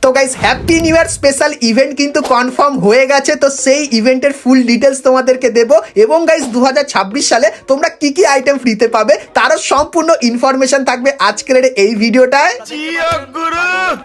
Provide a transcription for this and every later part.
তো guys happy new year special event কিন্তু confirm হয়ে গেছে। তো সেই ইভেন্টের ফুল ডিটেলস তোমাদেরকে দেব এবং গাইস 2026 সালে তোমরা কি কি আইটেম ফ্রিতে পাবে তারও সম্পূর্ণ ইনফরমেশন থাকবে আজকের এই ভিডিওটায়।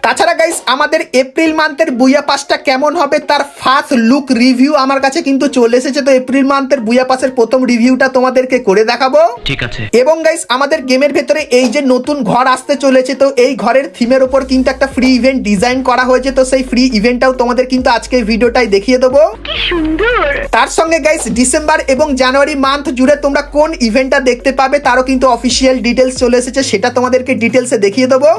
তাছাড়া গাইস আমাদের এপ্রিল মান্থের বুয়া পাসটা কেমন হবে তার ফার্স্ট লুক রিভিউ আমার কাছে কিন্তু চলে এসেছে। তো এপ্রিল মান্থের বুয়া পাসের প্রথম রিভিউটা তোমাদেরকে করে দেখাবো, ঠিক আছে। এবং গাইস আমাদের গেমের ভেতরে এই যে নতুন ঘর আসতে চলেছে, তো এই ঘরের থিমের উপর কিন্তু একটা ফ্রি ইভেন্ট ডিজাইন করা হয়েছে। তো সেই ফ্রি ইভেন্টটাও তোমাদের কিন্তু আজকে ভিডিওটাই দেখিয়ে দেবো। কি সুন্দর। তার সঙ্গে গাইস ডিসেম্বর এবং জানুয়ারি মান্থ জুড়ে তোমরা কোন ইভেন্টটা দেখতে পাবে তারও কিন্তু অফিসিয়াল ডিটেলস চলে এসেছে, সেটা তোমাদেরকে ডিটেলসে দেখিয়ে দেবো।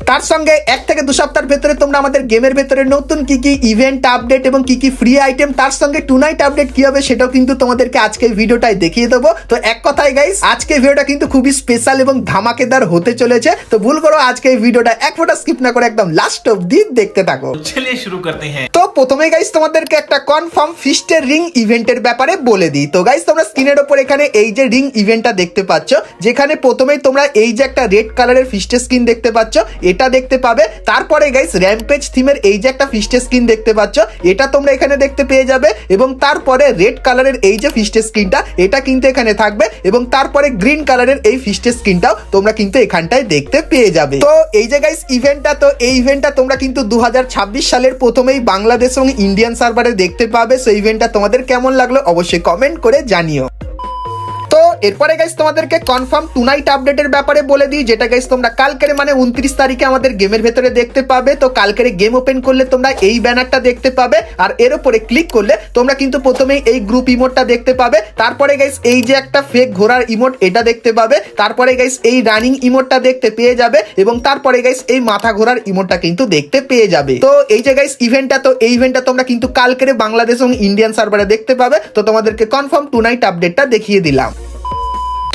তার সঙ্গে 1 থেকে 2 সপ্তাহের ভেতরে তোমরা আমাদের গেমের ভেতরে নতুন কি কি ইভেন্ট আপডেট এবং কি কি ফ্রি আইটেম, তার সঙ্গে টু নাইট আপডেট কি হবে সেটাও কিন্তু তোমাদেরকে আজকে ভিডিওটাই দেখিয়ে দেবো। তো এক কথায় গাইস আজকে ভিডিওটা কিন্তু খুবই স্পেশাল এবং ধামাকেদার হতে চলেছে। তো ভুল করো আজকে এই ভিডিওটা এক ফোঁটা স্কিপ না করে একদম লাস্ট অবধি দেখতে থাকো। চলিয়ে শুরু করতে हैं। তো প্রথমে গাইস তোমাদেরকে একটা কনফার্ম ফিস্টের রিং ইভেন্টের ব্যাপারে বলে দিই। তো গাইস তোমরা স্ক্রিনের উপর এখানে এই যে রিং ইভেন্টটা দেখতে পাচ্ছ, যেখানে প্রথমেই তোমরা এই যে একটা রেড কালারের ফিস্টের স্কিন দেখতে পাচ্ছ এটা দেখতে পাবে। তারপরে গাইস র্যাম্পেজ থিমের এই যে একটা ফিস্টের স্কিন দেখতে পাচ্ছ এটা তোমরা এখানে দেখতে পেয়ে যাবে। এবং তারপরে রেড কালারের এই যে ফিস্টের স্কিনটা এটা কিন্তু এখানে থাকবে। এবং তারপরে গ্রিন কালারের এই ফিস্টের স্কিনটাও তোমরা কিন্তু এখানটায় দেখতে পেয়ে যাবে। তো এই যে গাইস ইভেন্টটা, তো এই ইভেন্টটা তোমরা কিন্তু 2026 সালের প্রথমেই বাংলাদেশ এবং ইন্ডিয়ান সার্ভারে দেখতে পাবে। সেই ইভেন্টটা তোমাদের কেমন লাগলো অবশ্যই কমেন্ট করে জানিও। তো এরপরে গাইস তোমাদেরকে কনফার্ম টু নাইট আপডেটের ব্যাপারে বলে দিই, যেটা গাইস তোমরা কালকের মানে 29 তারিখে আমাদের গেমের ভেতরে দেখতে পাবে। তো কালকের গেম ওপেন করলে তোমরা এই ব্যানারটা দেখতে পাবে, আর এর উপরে ক্লিক করলে তোমরা কিন্তু প্রথমেই এই গ্রুপ ইমোটটা দেখতে পাবে। তারপরে গাইস এই যে একটা ফেক ঘোড়ার ইমোট এটা দেখতে পাবে। তারপরে গাইস এই রানিং ইমোটটা দেখতে পেয়ে যাবে এবং তারপরে গাইস এই মাথা ঘোড়ার ইমোটটা কিন্তু দেখতে পেয়ে যাবে। তো এই যে গাইস ইভেন্টটা, তো এই ইভেন্টটা তোমরা কিন্তু কালকের বাংলাদেশ এবং ইন্ডিয়ান সার্ভারে দেখতে পাবে। তো তোমাদেরকে কনফার্ম টু নাইট আপডেটটা দেখিয়ে দিলাম।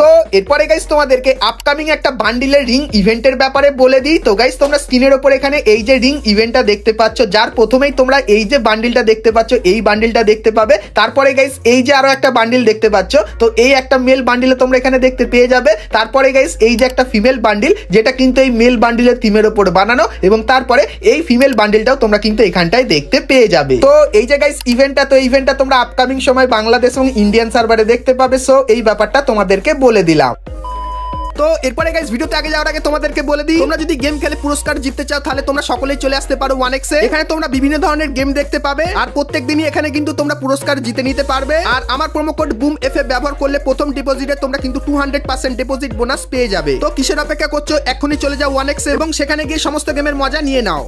তো এরপরে গাইস তোমাদেরকে আপকামিং একটা বান্ডিলের রিং ইভেন্টের ব্যাপারে বলে দিই। তো গাইস তোমরা স্ক্রিনের উপর এখানে এই যে রিং ইভেন্টটা দেখতে পাচ্ছ, যার প্রথমেই তোমরা এই যে বান্ডিলটা দেখতে পাচ্ছ এই বান্ডিলটা দেখতে পাবে। তারপরে গাইস এই যে আরো একটা বান্ডিল দেখতে পাচ্ছ, তো এই একটা মেল বান্ডিলে তোমরা এখানে দেখতে পেয়ে যাবে। তারপরে গাইস এই যে একটা ফিমেল বান্ডিল যেটা কিন্তু এই মেল বান্ডিলের থিমের উপর বানানো, এবং তারপরে এই ফিমেল বান্ডিলটাও তোমরা কিন্তু এখানটায় দেখতে পেয়ে যাবে। তো এই যে গাইস ইভেন্টটা, তো এই ইভেন্টটা তোমরা আপকামিং সময় বাংলাদেশ এবং ইন্ডিয়ান সার্ভারে দেখতে পাবে। সো এই ব্যাপারটা তোমাদেরকে বলে দিলাম। তো এরপরে গাইস ভিডিওতে আগে যাওয়ার আগে তোমাদেরকে বলে দিই, তোমরা যদি গেম খেলে পুরস্কার জিততে চাও তাহলে তোমরা সকলেই চলে আসতে পারো 1x এ। এখানে তোমরা বিভিন্ন ধরনের গেম দেখতে পাবে আর প্রত্যেকদিনই এখানে কিন্তু তোমরা পুরস্কার জিতে নিতে পারবে। আর আমার প্রোমো কোড বুম এফ ব্যবহার করলে প্রথম ডিপোজিটে তোমরা কিন্তু 200% ডিপোজিট বোনাস পেয়ে যাবে। তো কিসের অপেক্ষা করছো, এখনই চলে যাও 1x এ এবং সেখানে গিয়ে সমস্ত গেমের মজা নিয়ে নাও।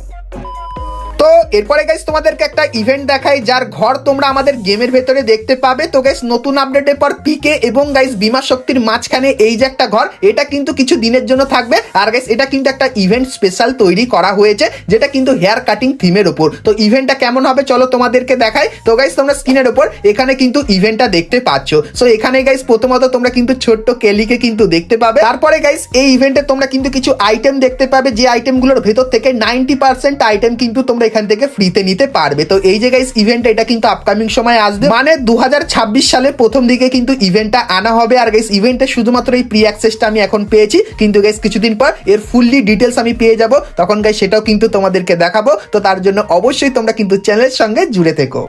তো এরপরে গাইস তোমাদেরকে একটা ইভেন্ট দেখাই যার ঘর তোমরা আমাদের গেমের ভেতরে দেখতে পাবে। তো গাইস নতুন আপডেটের পর পিকে এবং গাইস বিমা শক্তির মাঝখানে এই যে একটা ঘর, এটা কিন্তু কিছু দিনের জন্য থাকবে। আর গাইস এটা কিন্তু একটা ইভেন্ট স্পেশাল তৈরি করা হয়েছে যেটা কিন্তু হেয়ার কাটিং থিমের উপর। তো ইভেন্টটা কেমন হবে চলো তোমাদেরকে দেখাই। তো গাইস তোমরা স্ক্রিনের উপর এখানে কিন্তু ইভেন্টটা দেখতে পাচ্ছ। সো এখানে গাইস প্রথমত তোমরা কিন্তু ছোট্ট কেলিকে কিন্তু দেখতে পাবে। তারপরে গাইস এই ইভেন্টে তোমরা কিন্তু কিছু আইটেম দেখতে পাবে, যে আইটেমগুলোর ভেতর থেকে 90% আইটেম কিন্তু তোমরা এখান থেকে ফ্রিতে নিতে পারবে। তো এই যে গাইস ইভেন্ট এটা কিন্তু আপকামিং সময় আসবে, মানে 2026 সালের প্রথম দিকে কিন্তু ইভেন্টটা আনা হবে। আর গাইস ইভেন্টে শুধুমাত্র এই প্রি অ্যাক্সেসটা আমি এখন পেয়েছি, কিন্তু গাইস কিছুদিন পর এর ফুললি ডিটেলস আমি পেয়ে যাব, তখন গাইস সেটাও কিন্তু তোমাদেরকে দেখাবো। তো তার জন্য অবশ্যই তোমরা কিন্তু চ্যানেলের সঙ্গে জুড়ে থেকো।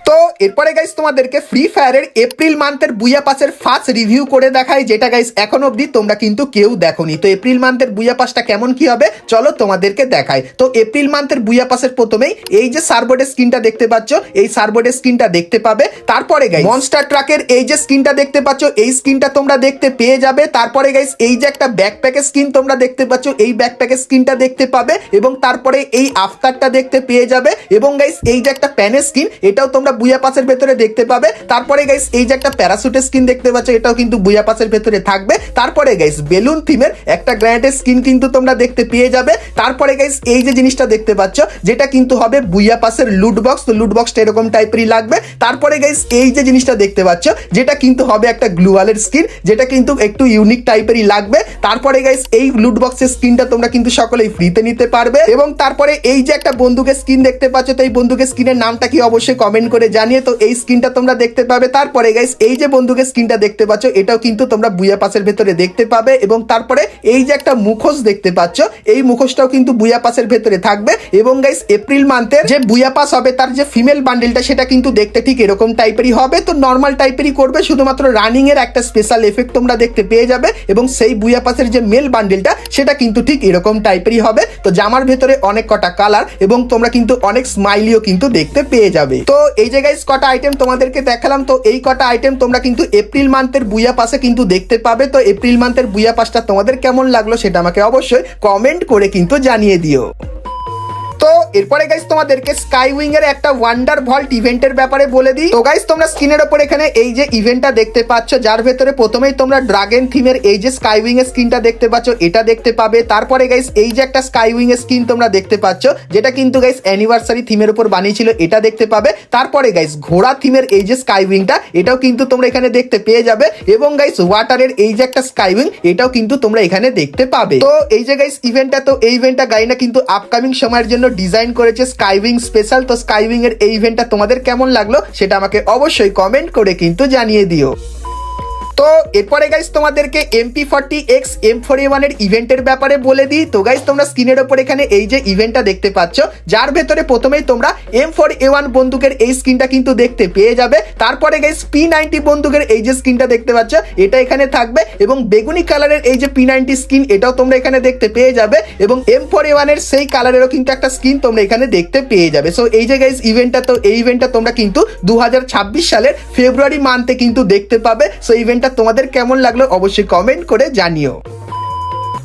তো এরপরে গাইস তোমাদেরকে ফ্রি ফায়ারের এপ্রিল মান্থের বুয়া পাসের ফার্স্ট রিভিউ করে দেখাই, যেটা গাইস এখন অবধি তোমরা কিন্তু কেউ দেখোনি। তো এপ্রিল মান্থের বুয়া পাসটা কেমন কি হবে চলো তোমাদেরকে দেখাই। তো এপ্রিল মান্থের বুয়া পাসের প্রথমেই এই যে সার্বোর্ডের স্ক্রিনটা দেখতে পাচ্ছ, এই সার্বোর্ডের স্ক্রিনটা দেখতে পাবে। তারপরে গাইস মনস্টার ট্রাকের এই যে স্ক্রিনটা দেখতে পাচ্ছ, এই স্ক্রিনটা তোমরা দেখতে পেয়ে যাবে। তারপরে গাইস এই যে একটা ব্যাকপ্যাকের স্ক্রিন তোমরা দেখতে পাচ্ছ, এই ব্যাকপ্যাকের স্ক্রিনটা দেখতে পাবে। এবং তারপরে এই আফতারটা দেখতে পেয়ে যাবে। এবং গাইস এই যে একটা প্যানের স্ক্রিন এটাও তোমরা বুয়া পাসের ভেতরে দেখতে পাবে। তারপরে গাইস এই যে একটা প্যারাসুটের স্কিন দেখতে পাচ্ছ, এটাও কিন্তু বুয়া পাসের ভেতরে থাকবে। তারপরে গাইস বেলুন থিমের একটা গ্র্যানেডের স্কিন কিন্তু তোমরা দেখতে পেয়ে যাবে। তারপরে গাইস এই যে জিনিসটা দেখতে পাচ্ছ যেটা কিন্তু হবে বুয়া পাসের লুট বক্স। তো লুট বক্সটা এরকম টাইপেরই লাগবে। তারপরে গাইস এই যে জিনিসটা দেখতে পাচ্ছ যেটা কিন্তু হবে একটা গ্লুয়ালের স্কিন, যেটা কিন্তু একটু ইউনিক টাইপেরই লাগবে। তারপরে গাইস এই লুট বক্সের স্কিনটা তোমরা কিন্তু সকলেই ফ্রিতে নিতে পারবে। এবং তারপরে এই যে একটা বন্দুকের স্কিন দেখতে পাচ্ছ, তো এই বন্দুকের স্কিনের নামটা কি অবশ্যই কমেন্ট করে জানি। বানিয়ে, তো এই স্কিনটা তোমরা দেখতে পাবে। তারপরে গাইস এই যে বন্দুকের স্কিনটা দেখতে পাচ্ছ, এটাও কিন্তু তোমরা বুয়া পাসের ভেতরে দেখতে পাবে। এবং তারপরে এই যে একটা মুখোশ দেখতে পাচ্ছ, এই মুখোশটাও কিন্তু বুয়া পাসের ভেতরে থাকবে। এবং গাইস এপ্রিল মান্থের যে বুয়া পাস হবে তার যে ফিমেল বান্ডেলটা সেটা কিন্তু দেখতে ঠিক এরকম টাইপেরই হবে। তো নর্মাল টাইপেরই করবে, শুধুমাত্র রানিং এর একটা স্পেশাল এফেক্ট তোমরা দেখতে পেয়ে যাবে। এবং সেই বুয়া পাসের যে মেল বান্ডেলটা সেটা কিন্তু ঠিক এরকম টাইপেরই হবে। তো জামার ভেতরে অনেক কটা কালার এবং তোমরা কিন্তু অনেক স্মাইলিও কিন্তু দেখতে পেয়ে যাবে। তো এই যে গাইস কটা আইটেম তোমাদেরকে দেখালাম, তো এই কটা আইটেম তোমরা কিন্তু এপ্রিল মান্থের বুয়া পাসে কিন্তু দেখতে পাবে। তো এপ্রিল মান্থের বুয়া পাসটা তোমাদের কেমন লাগলো সেটা আমাকে অবশ্যই কমেন্ট করে কিন্তু জানিয়ে দিও। তো এরপরে গাইস তোমাদেরকে স্কাইউইং এর একটা ওয়ান্ডার ভল্ট ইভেন্টের ব্যাপারে বলে দিই। তো গাইস তোমরা স্ক্রিনের উপর এখানে এই যে ইভেন্টটা দেখতে পাচ্ছ, যার ভেতরে প্রথমেই তোমরা ড্রাগন থিমের এই যে স্কাইউইং এর স্কিনটা দেখতে পাচ্ছ, এটা দেখতে পাবে। তারপরে গাইস এই যে একটা স্কাইউইং এর স্কিন তোমরা দেখতে পাচ্ছ, যেটা কিন্তু গাইস অ্যানিভার্সারি থিমের উপর বানিয়েছিল, এটা দেখতে পাবে। তারপরে গাইস ঘোড়া থিমের এই যে স্কাইউইংটা, এটাও কিন্তু তোমরা এখানে দেখতে পেয়ে যাবে। এবং গাইস ওয়াটারের এই যে একটা স্কাইউইং, এটাও কিন্তু তোমরা এখানে দেখতে পাবে। তো এই যে গাইস ইভেন্টটা, তো এই ইভেন্টটা গাইনা কিন্তু আপকামিং সময়ের জন্য ডিজাইন করেছে স্কাইউইং স্পেশাল। তো স্কাইউইং এর এই ইভেন্টটা তোমাদের কেমন লাগলো সেটা আমাকে অবশ্যই কমেন্ট করে কিন্তু জানিয়ে দিও। তো এরপরে গাইস তোমাদেরকে MP40X M4A1 এর ইভেন্টের ব্যাপারে বলে দিই। তো গাইস তোমরা স্ক্রিনের উপর এখানে এই যে ইভেন্টটা দেখতে পাচ্ছ, যার ভেতরে প্রথমেই তোমরা M4A1 বন্দুকের এই স্কিনটা কিন্তু দেখতে পেয়ে যাবে। তারপরে গাইস P90 বন্দুকের এই যে স্কিনটা দেখতে পাচ্ছ, এটা এখানে থাকবে। এবং বেগুনি কালারের এই যে P90 স্কিন, এটাও তোমরা এখানে দেখতে পেয়ে যাবে। এবং M4A1 এর সেই কালারেরও কিন্তু একটা স্কিন তোমরা এখানে দেখতে পেয়ে যাবে। সো এই যে গাইস ইভেন্টটা, তো এই ইভেন্টটা তোমরা কিন্তু 2026 সালের ফেব্রুয়ারি মান্থে কিন্তু দেখতে পাবে। সো ইভেন্ট তোমাদের কেমন লাগলো অবশ্যই কমেন্ট করে জানিও।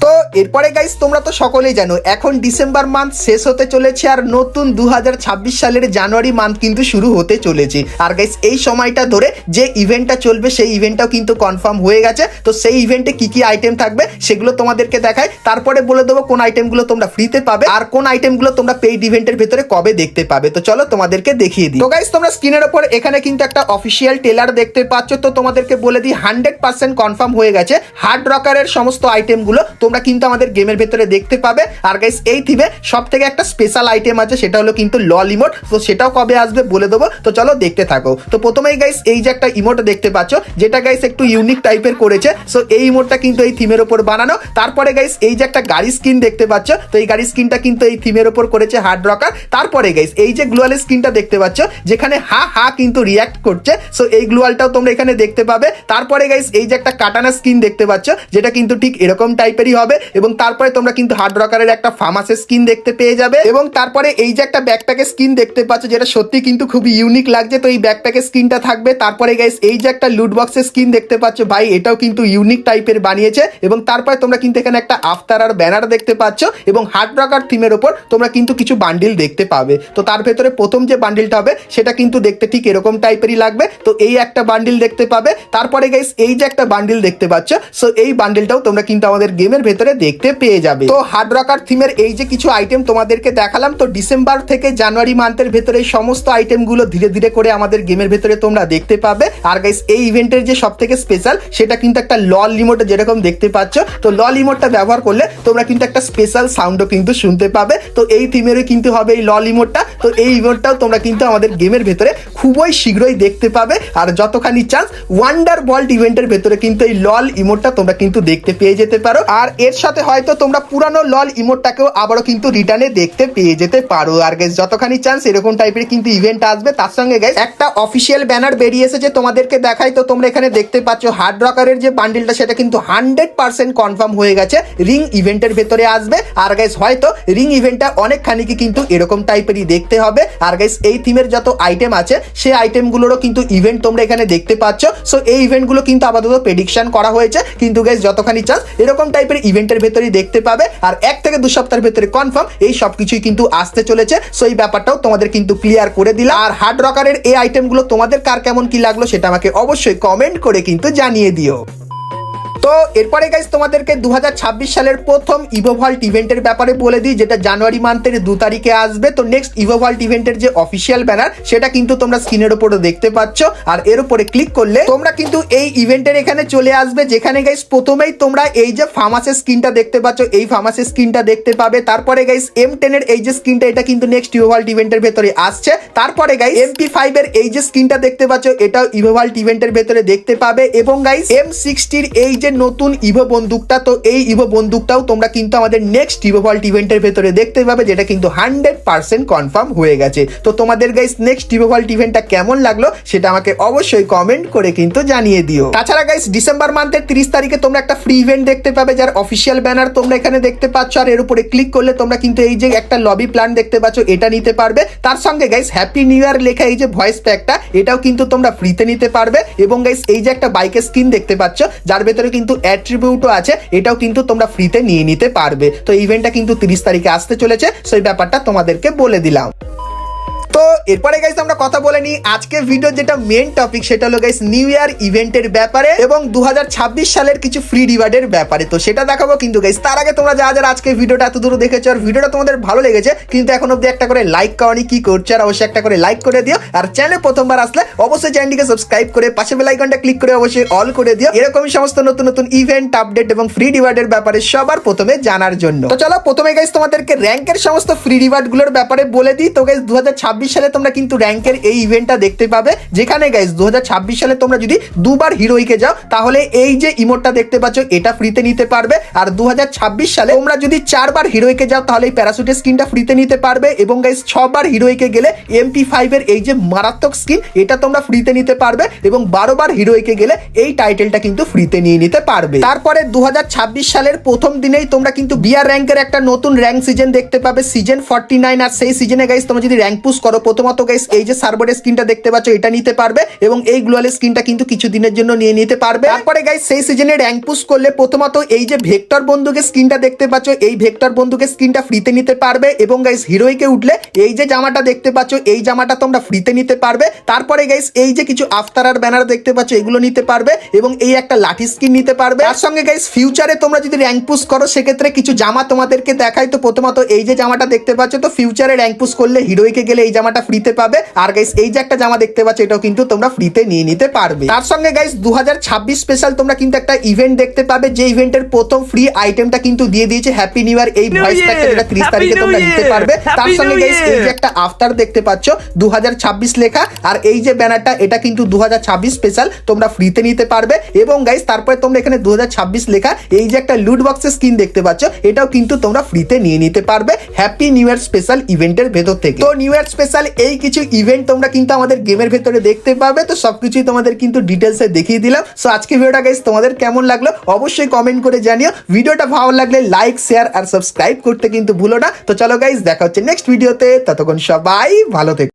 তো এরপরে গাইস তোমরা তো সকলেই জানো এখন ডিসেম্বর মান্থ শেষ হতে চলেছে, আর নতুন 2026 সালের জানুয়ারি মান্থ কিন্তু শুরু হতে চলেছে। আর গাইস এই সময়টা ধরে যে ইভেন্টটা চলবে সেই ইভেন্টটাও কিন্তু কনফার্ম হয়ে গেছে। তো সেই ইভেন্টে কি কি আইটেম থাকবে সেগুলো তোমাদেরকে দেখাই, তারপরে বলে দেবো কোন আইটেমগুলো তোমরা ফ্রিতে পাবে আর কোন আইটেমগুলো তোমরা পেইড ইভেন্টের ভেতরে কবে দেখতে পাবে। তো চলো তোমাদেরকে দেখিয়ে দিই। তো গাইস তোমরা স্ক্রিনের উপর এখানে কিন্তু একটা অফিসিয়াল ট্রেলার দেখতে পাচ্ছ। তো তোমাদেরকে বলে দিই 100% কনফার্ম হয়ে গেছে হার্ড রকারের সমস্ত আইটেমগুলো তোমরা কিন্তু আমাদের গেমের ভেতরে দেখতে পাবে। আর গাইস এই থিমে সব থেকে একটা স্পেশাল আইটেম আছে, সেটা হলো কিন্তু লল ইমোট। তো সেটাও কবে আসবে বলে দেবো, তো চলো দেখতে থাকো। তো প্রথমেই গাইস এই যে একটা ইমোট দেখতে পাচ্ছ, যেটা গাইস একটু ইউনিক টাইপের করেছে। সো এই ইমোটটা কিন্তু এই থিমের উপর বানানো। তারপরে গাইস এই যে একটা গাড়ি স্কিন দেখতে পাচ্ছ, তো এই গাড়ি স্কিনটা কিন্তু এই থিমের উপর করেছে হার্ড রকার। তারপরে গাইস এই যে গ্লুয়াল স্কিনটা দেখতে পাচ্ছ, যেখানে হা হা কিন্তু রিয়াক্ট করছে, সো এই গ্লুয়ালটাও তোমরা এখানে দেখতে পাবে। তারপরে গাইস এই যে একটা কাটানা স্কিন দেখতে পাচ্ছ, যেটা কিন্তু ঠিক এরকম টাইপেরই হবে। এবং তারপরে তোমরা কিন্তু হার্ড রকারের একটা ফার্মাসের স্কিন দেখতে পেয়ে যাবে। এবং তারপরে এই যে একটা ব্যাকপ্যাকের স্কিন দেখতে পাচ্ছ, যেটা সত্যি কিন্তু খুবই ইউনিক লাগছে, তো এই ব্যাকপ্যাকের স্কিনটা থাকবে। তারপরে গাইস এই যে একটা লুট বক্সের স্কিন দেখতে পাচ্ছ, ভাই এটাও কিন্তু ইউনিক টাইপের বানিয়েছে। এবং তারপরে তোমরা কিন্তু এখানে একটা আফতার আর ব্যানার দেখতে পাচ্ছ। এবং হার্ড রকার থিমের উপর তোমরা কিন্তু কিছু বান্ডিল দেখতে পাবে। তো তার ভেতরে প্রথম যে বান্ডিলটা হবে সেটা কিন্তু দেখতে ঠিক এরকম টাইপেরই লাগবে। তো এই একটা বান্ডিল দেখতে পাবে। তারপরে গাইস এই যে একটা বান্ডিল দেখতে পাচ্ছ, সো এই বান্ডিলটাও তোমরা কিন্তু আমাদের গেমের ভেতরে দেখতে পেয়ে যাবে। তো হার্ড রকার থিমের এই যে কিছু আইটেম তোমাদেরকে দেখালাম, তো ডিসেম্বর থেকে জানুয়ারি মান্থের ভেতরে এই সমস্ত আইটেমগুলো ধীরে ধীরে করে আমাদের গেমের ভেতরে তোমরা দেখতে পাবে। আর গাইস এই ইভেন্টের যে সব থেকে স্পেশাল সেটা কিন্তু একটা লল ইমোট, যেরকম দেখতে পাচ্ছ। তো লল ইমোটটা ব্যবহার করলে তোমরা কিন্তু একটা স্পেশাল সাউন্ডও কিন্তু শুনতে পাবে। তো এই থিমেরই কিন্তু হবে এই লল ইমোটটা। তো এই ইমোটটাও তোমরা কিন্তু আমাদের গেমের ভেতরে খুবই শীঘ্রই দেখতে পাবে। আর যতখানি চান্স ওয়ান্ডার ভল্ট ইভেন্টের ভেতরে কিন্তু এই লল ইমোটটা তোমরা কিন্তু দেখতে পেয়ে যেতে পারো। আর এর সাথে হয়তো তোমরা পুরানো লল ইমোটটাকেও আবারও কিন্তু রিটার্নে দেখতে পেয়ে যেতে পারো। আর গাইস যতখানি চান্স এরকম টাইপের কিন্তু ইভেন্ট আসবে। তার সঙ্গে গাইস একটা অফিসিয়াল ব্যানার বেরিয়ে এসেছে, তোমাদেরকে দেখাই। তো তোমরা এখানে দেখতে পাচ্ছ হার্ড রকারের যে বান্ডিলটা সেটা কিন্তু 100% কনফার্ম হয়ে গেছে রিং ইভেন্টের ভেতরে আসবে। আর গাইস হয়তো রিং ইভেন্টটা অনেকখানি কিন্তু এরকম টাইপেরই দেখতে হবে। আর গাইস এই থিমের যত আইটেম আছে সেই আইটেমগুলোরও কিন্তু ইভেন্ট তোমরা এখানে দেখতে পাচ্ছ। সো এই ইভেন্টগুলো কিন্তু আপাতত প্রেডিকশন করা হয়েছে, কিন্তু গাইস যতখানি চান্স এরকম টাইপের ইভেন্টের ভেতরেই দেখতে পাবে। আর 1 থেকে 2 সপ্তাহের ভেতরে কনফার্ম এই সবকিছুই কিন্তু আসতে চলেছে। সো এই ব্যাপারটাও তোমাদের কিন্তু ক্লিয়ার করে দিলাম। আর হার্ড রকারের এই আইটেমগুলো তোমাদের কার কেমন কি লাগলো সেটা আমাকে অবশ্যই কমেন্ট করে কিন্তু জানিয়ে দিও। তো এরপরে গাইস তোমাদেরকে 2026 সালের প্রথম ইভোভল্ট ইভেন্টের ব্যাপারে বলে দিই, যেটা জানুয়ারি মান্থের 2 তারিখে আসবে। তো নেক্সট ইভোভল্ট ইভেন্টের যে অফিসিয়াল ব্যানার সেটা কিন্তু তোমরা স্ক্রিনের উপরে দেখতে পাচ্ছ, আর এর উপরে ক্লিক করলে তোমরা কিন্তু এই ইভেন্টের এখানে চলে আসবে, যেখানে গাইস প্রথমেই তোমরা এই যে ফার্মাসের স্ক্রিনটা দেখতে পাচ্ছ, এই ফার্মাসের স্ক্রিনটা দেখতে পাবে। তারপরে গাইস M10 এর এই যে স্ক্রিনটা, এটা কিন্তু নেক্সট ইভোভল্ট ইভেন্টের ভেতরে আসছে। তারপরে গাইস MP5 এর এই যে স্ক্রিনটা দেখতে পাচ্ছ, এটাও ইভোভল্ট ইভেন্টের ভেতরে দেখতে পাবে। এবং গাইস M60 এর এই যে নতুন ইভো বন্দুকটা, তো এই ইভো বন্দুকটাও তোমরা কিন্তু আমাদের নেক্সট ইভোভল্ট ইভেন্টের ভেতরে দেখতে পাবে, যেটা কিন্তু 100% কনফার্ম হয়ে গেছে। তো তোমাদের গাইস নেক্সট ইভোভল্ট ইভেন্টটা কেমন লাগলো সেটা আমাকে অবশ্যই কমেন্ট করে কিন্তু জানিয়ে দিও। তাছাড়া গাইস ডিসেম্বর মান্থের 30 তারিখে তোমরা একটা ফ্রি ইভেন্ট দেখতে পাবে, যার অফিসিয়াল ব্যানার তোমরা এখানে দেখতে পাচ্ছ, আর এর উপরে ক্লিক করলে তোমরা কিন্তু এই যে একটা লবি প্ল্যান দেখতে পাচ্ছ, এটা নিতে পারবে। তার সঙ্গে গাইস হ্যাপি নিউ ইয়ার লেখা এই যে ভয়েস প্যাকটা, এটাও কিন্তু তোমরা ফ্রিতে নিতে পারবে। এবং গাইস এই যে একটা বাইকের স্কিন দেখতে পাচ্ছ, যার ভেতরে কিন্তু অ্যাট্রিবিউটও আছে, এটাও কিন্তু তোমরা ফ্রিতে নিয়ে নিতে পারবে। তো ইভেন্টটা কিন্তু 30 তারিখে আসতে চলেছে, সেই ব্যাপারটা তোমাদেরকে বলে দিলাম। তো এরপরে গাইস আমরা কথা বলে নিই আজকের ভিডিও যেটা মেন টপিক, সেটা হলো গাইস নিউ ইয়ার ইভেন্টের ব্যাপারে এবং 2026 সালের কিছু ফ্রি রিওয়ার্ডের ব্যাপারে। তো সেটা দেখাবো, কিন্তু গাইস তার আগে তোমরা যারা আজকে ভিডিওটা এত দূর দেখেছো আর ভিডিওটা তোমাদের ভালো লেগেছে, কিন্তু এখন অব্দি একটা করে লাইক করনি, কি করছো? আর অবশ্যই একটা করে লাইক করে দিও। আর চ্যানেলে প্রথমবার আসলে অবশ্যই চ্যানেলটিকে সাবস্ক্রাইব করে পাশে বেল আইকনটা ক্লিক করে অবশ্যই অল করে দিও, এরকমই সমস্ত নতুন নতুন ইভেন্ট আপডেট এবং ফ্রি রিওয়ার্ডের ব্যাপারে সবার প্রথমে জানার জন্য। তো চলো প্রথমে গাইস তোমাদেরকে র্যাঙ্কের সমস্ত ফ্রি রিওয়ার্ড গুলোর ব্যাপারে বলে দিই। তো গাইস 2026 সালে তোমরা কিন্তু র্যাঙ্কের এই ইভেন্টটা দেখতে পাবে, যেখানে গাইস 2026 সালে তোমরা যদি দুবার হিরোইকে যাও, তাহলে এই যে ইমোটটা দেখতে পাচ্ছ, এটা ফ্রিতে নিতে পারবে। আর 2026 সালে তোমরা যদি 4বার হিরোইকে যাও, তাহলে এই প্যারাশুটের স্কিনটা ফ্রিতে নিতে পারবে। এবং গাইস 6বার হিরোইকে গেলে MP5 এর এই যে মারাত্মক স্কিন, এটা তোমরা ফ্রিতে নিতে পারবে। এবং 12বার হিরোইকে গেলে এই টাইটেলটা কিন্তু ফ্রিতে নিয়ে নিতে পারবে। তারপরে 2026 সালের প্রথম দিনেই তোমরা কিন্তু বিআর র্যাঙ্কের একটা নতুন র্যাঙ্ক সিজন দেখতে পাবে, সিজন 49। আর সেই সিজনে গাইস তোমরা যদি র্যাঙ্ক পুশ করো, প্রথমত গাইস এই যে সার্ভারের স্ক্রিনটা দেখতে পাচ্ছ, এটা নিতে পারবে। এবং এই গ্লোয়ালের স্ক্রিনটা কিন্তু কিছু দিনের জন্য নিয়ে নিতে পারবে। তারপরে গাইস সেই সিজনে র্যাঙ্ক পুশ করলে প্রথমত এই যে ভেক্টর বন্দুকের স্ক্রিনটা দেখতে পাচ্ছ, এই ভেক্টর বন্দুকের স্ক্রিনটা ফ্রিতে নিতে পারবে। এবং গাইস হিরোইকে উঠলে এই যে জামাটা দেখতে পাচ্ছ, এই জামাটা তোমরা ফ্রিতে নিতে পারবে। তারপরে গাইস এই যে কিছু আফতারার ব্যানার দেখতে পাচ্ছ, এগুলো নিতে পারবে। এবং এই একটা লাঠি স্কিন নিতে পারবে। তার সঙ্গে গাইস ফিউচারে তোমরা যদি র্যাঙ্ক পুশ করো, সেক্ষেত্রে কিছু জামা তোমাদেরকে দেখাই। তো প্রথমত এই যে জামাটা দেখতে পাচ্ছ, তো ফিউচারে র্যাঙ্ক পুশ করলে হিরোইকে গেলে এই জামাটা ফ্রিতে পাবে। আর গাইস এই যে একটা জামা দেখতে পাচ্ছ, এটাও কিন্তু তোমরা ফ্রিতে নিয়ে নিতে পারবে। তার সঙ্গে গাইস 2026 স্পেশাল তোমরা কিন্তু একটা ইভেন্ট দেখতে পাবে, যে ইভেন্টের প্রথম ফ্রি আইটেমটা কিন্তু দিয়ে দিয়েছে হ্যাপি নিউ ইয়ার এই ভয়েস প্যাকটা, যেটা 30 তারিখে তোমরা নিতে পারবে। তার সঙ্গে গাইস এই যে একটা আফতার দেখতে পাচ্ছ 2026 লেখা, আর এই যে ব্যানারটা, এটা কিন্তু 2026 স্পেশাল তোমরা ফ্রিতে নিতে পারবে। এবং গাইস তারপরে তোমরা এখানে 2026 লেখা এই যে একটা লুট বক্সের স্কিন দেখতে পাচ্ছ, এটাও কিন্তু তোমরা ফ্রিতে নিয়ে নিতে পারবে হ্যাপি নিউ ইয়ার স্পেশাল ইভেন্টের ভেতর থেকে। তো নিউ ইয়ার স্পেশাল এই কিছু ইভেন্ট তোমরা কিন্তু আমাদের গেমের ভেতরে দেখতে পাবে। তো সবকিছুই তোমাদের কিন্তু ডিটেলসে দেখিয়ে দিলাম। সো আজকে ভিডিওটা গাইস তোমাদের কেমন লাগলো অবশ্যই কমেন্ট করে জানিও। ভিডিওটা ভালো লাগলে লাইক, শেয়ার আর সাবস্ক্রাইব করতে কিন্তু ভুলো না। তো চলো গাইস দেখা হচ্ছে নেক্সট ভিডিওতে, ততক্ষণ সবাই ভালো থেকো।